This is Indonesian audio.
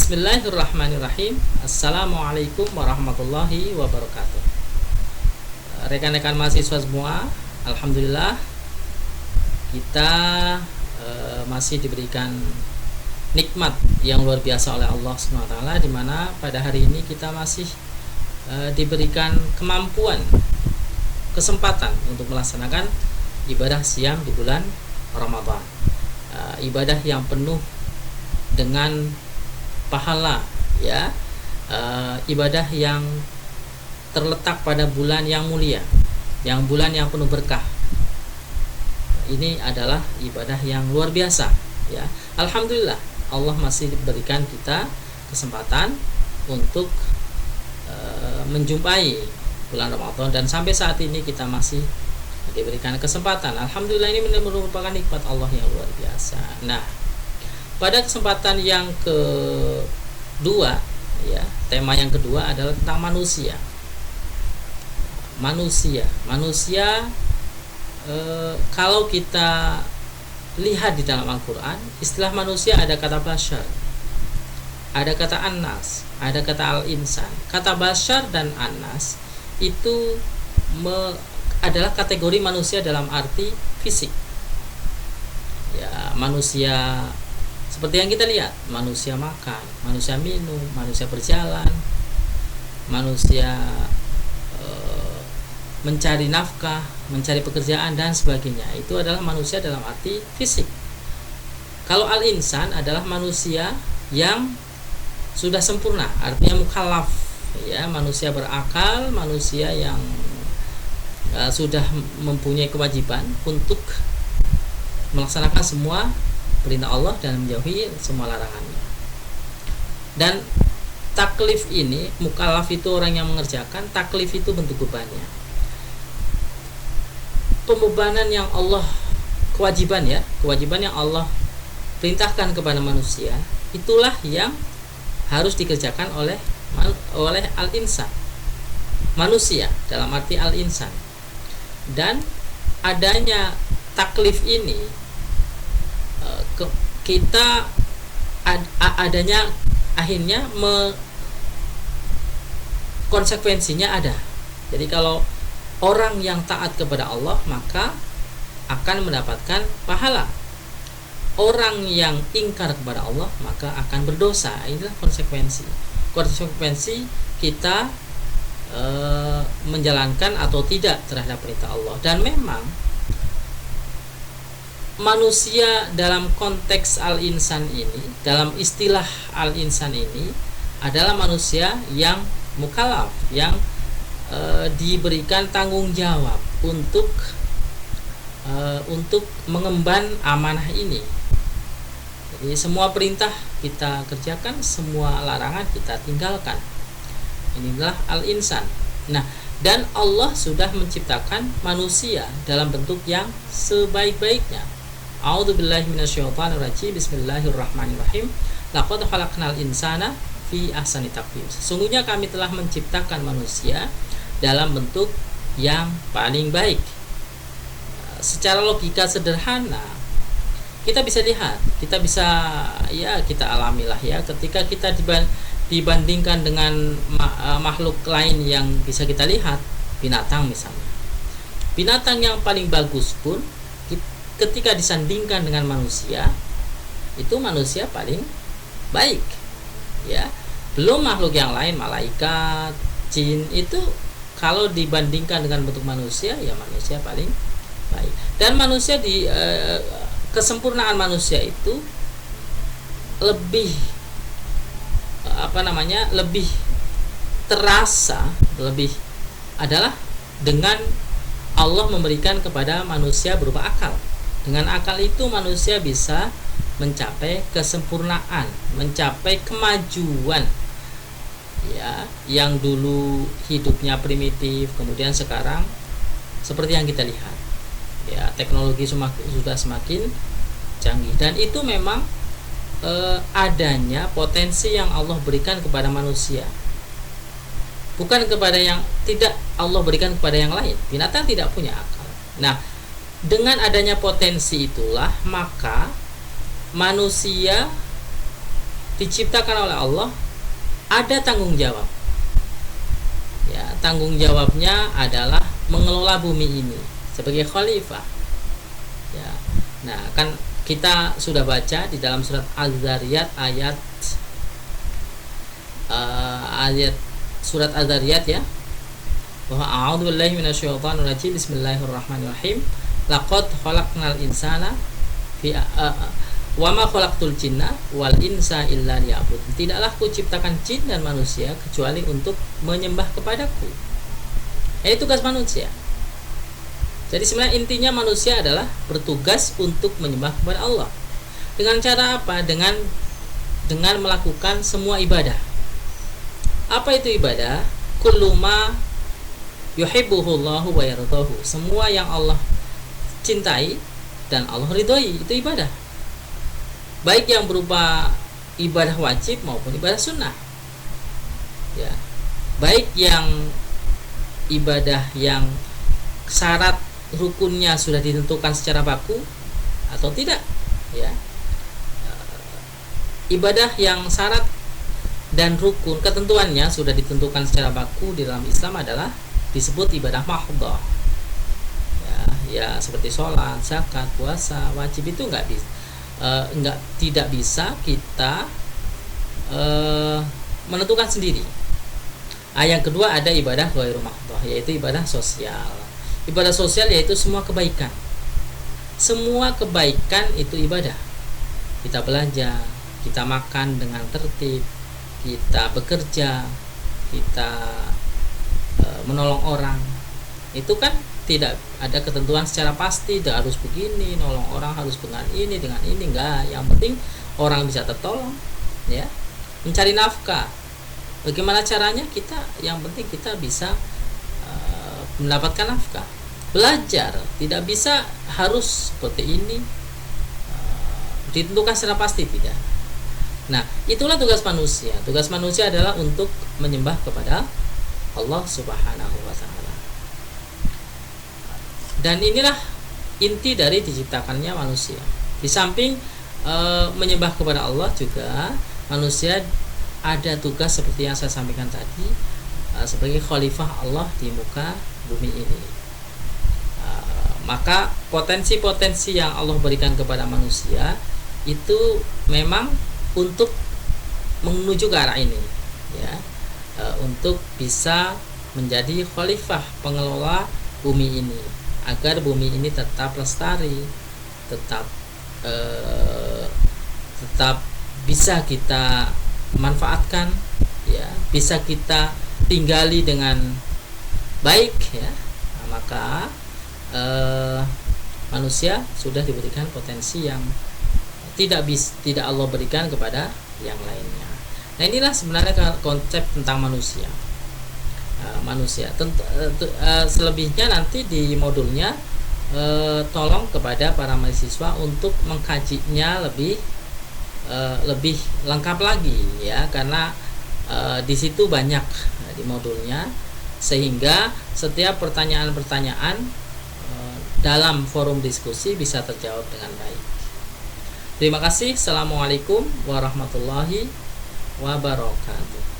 Bismillahirrahmanirrahim. Assalamualaikum warahmatullahi wabarakatuh. Rekan-rekan mahasiswa semua, alhamdulillah kita masih diberikan nikmat yang luar biasa oleh Allah SWT, di mana pada hari ini kita masih diberikan kemampuan, kesempatan untuk melaksanakan ibadah siam di bulan Ramadan. Ibadah yang penuh dengan pahala, ya, ibadah yang terletak pada bulan yang mulia, yang bulan yang penuh berkah. Ini adalah ibadah yang luar biasa, ya. Alhamdulillah Allah masih berikan kita kesempatan untuk menjumpai bulan Ramadan, dan sampai saat ini kita masih diberikan kesempatan. Alhamdulillah, ini merupakan nikmat Allah yang luar biasa. Nah, pada kesempatan yang kedua, ya, tema yang kedua adalah tentang manusia. Kalau kita lihat di dalam Al-Quran, istilah manusia ada kata bashar, ada kata annas, ada kata al-insan. Kata bashar dan annas itu adalah kategori manusia dalam arti fisik. Ya, manusia seperti yang kita lihat, manusia makan, manusia minum, manusia berjalan, manusia mencari nafkah, mencari pekerjaan, dan sebagainya. Itu adalah manusia dalam arti fisik. Kalau al-insan adalah manusia yang sudah sempurna, artinya mukallaf, ya, manusia berakal, manusia yang sudah mempunyai kewajiban untuk melaksanakan semua perintah Allah dan menjauhi semua larangannya. Dan taklif ini, mukallaf itu orang yang mengerjakan, taklif itu bentuk bebannya, pembebanan yang Allah, kewajiban yang Allah perintahkan kepada manusia, itulah yang harus dikerjakan oleh al-insan, manusia dalam arti al-insan. Dan adanya taklif ini, kita adanya akhirnya konsekuensinya ada. Jadi kalau orang yang taat kepada Allah, maka akan mendapatkan pahala. Orang yang ingkar kepada Allah, maka akan berdosa. Inilah konsekuensi kita menjalankan atau tidak terhadap perintah Allah. Dan memang manusia dalam konteks al-insan ini, dalam istilah al-insan ini, adalah manusia yang mukallaf, yang diberikan tanggung jawab untuk mengemban amanah ini. Jadi semua perintah kita kerjakan, semua larangan kita tinggalkan. Inilah al-insan. Nah, dan Allah sudah menciptakan manusia dalam bentuk yang sebaik-baiknya. A'udzubillahi minasyaitonirrajim. Bismillahirrahmanirrahim. Laqad khalaqnal insana fi ahsani taqwim. Sesungguhnya kami telah menciptakan manusia dalam bentuk yang paling baik. Secara logika sederhana, kita bisa lihat, kita alamilah, ya, ketika kita dibandingkan dengan makhluk lain yang bisa kita lihat, binatang misalnya. Binatang yang paling bagus pun ketika disandingkan dengan manusia, itu manusia paling baik, ya. Belum makhluk yang lain, malaikat, jin, itu kalau dibandingkan dengan bentuk manusia, ya manusia paling baik. Dan manusia kesempurnaan manusia itu lebih lebih terasa, lebih adalah dengan Allah memberikan kepada manusia berupa akal. Dengan akal itu manusia bisa mencapai kesempurnaan, mencapai kemajuan, ya, yang dulu hidupnya primitif, kemudian sekarang seperti yang kita lihat, ya, teknologi sudah semakin canggih. Dan itu memang adanya potensi yang Allah berikan kepada manusia, bukan kepada yang tidak Allah berikan kepada yang lain. Binatang tidak punya akal. Nah, dengan adanya potensi itulah maka manusia diciptakan oleh Allah ada tanggung jawab. Ya, tanggung jawabnya adalah mengelola bumi ini sebagai khalifah. Ya. Nah, kan kita sudah baca di dalam surat Az-Zariyat ayat surat Az-Zariyat ya, bahwa a'udzubillahi minasyaitonirrajim, bismillahirrahmanirrahim, laqad khalaqnal insana fi wa ma khalaqtul jinna wal insa illa liya'budun. Tidaklah kuciptakan jin dan manusia kecuali untuk menyembah kepadaku. Ini tugas manusia. Jadi sebenarnya intinya manusia adalah bertugas untuk menyembah kepada Allah. Dengan cara apa? Dengan melakukan semua ibadah. Apa itu ibadah? Kullu ma yuhibbuhullahu wa yardahu. Semua yang Allah cintai dan Allah ridhoi itu ibadah. Baik yang berupa ibadah wajib maupun ibadah sunnah. Ya. Baik yang ibadah yang syarat rukunnya sudah ditentukan secara baku atau tidak, ya. Ibadah yang syarat dan rukun ketentuannya sudah ditentukan secara baku di dalam Islam adalah disebut ibadah mahdhah. Ya, seperti sholat, zakat, puasa, wajib itu tidak bisa kita menentukan sendiri. Yang kedua ada ibadah ghairu mahdhah, yaitu ibadah sosial. Ibadah sosial yaitu semua kebaikan. Semua kebaikan itu ibadah. Kita belajar, kita makan dengan tertib, kita bekerja, kita menolong orang. Itu kan tidak ada ketentuan secara pasti, harus begini, nolong orang harus dengan ini enggak. Yang penting orang bisa tertolong, ya. Mencari nafkah. Bagaimana caranya? Yang penting kita bisa mendapatkan nafkah. Belajar tidak bisa harus seperti ini, ditentukan secara pasti, tidak. Nah, itulah tugas manusia. Tugas manusia adalah untuk menyembah kepada Allah Subhanahu wa taala. Dan inilah inti dari diciptakannya manusia. Di samping menyembah kepada Allah, juga manusia ada tugas seperti yang saya sampaikan tadi, sebagai khalifah Allah di muka bumi ini. Maka potensi-potensi yang Allah berikan kepada manusia itu memang untuk menuju ke arah ini, ya, untuk bisa menjadi khalifah pengelola bumi ini, agar bumi ini tetap lestari, tetap bisa kita manfaatkan, ya, bisa kita tinggali dengan baik, ya. Maka manusia sudah diberikan potensi yang tidak Allah berikan kepada yang lainnya. Nah, inilah sebenarnya konsep tentang manusia. Selebihnya nanti di modulnya tolong kepada para mahasiswa untuk mengkajinya lebih lengkap lagi, ya, karena di situ banyak di modulnya, sehingga setiap pertanyaan-pertanyaan dalam forum diskusi bisa terjawab dengan baik. Terima kasih. Assalamualaikum warahmatullahi wabarakatuh.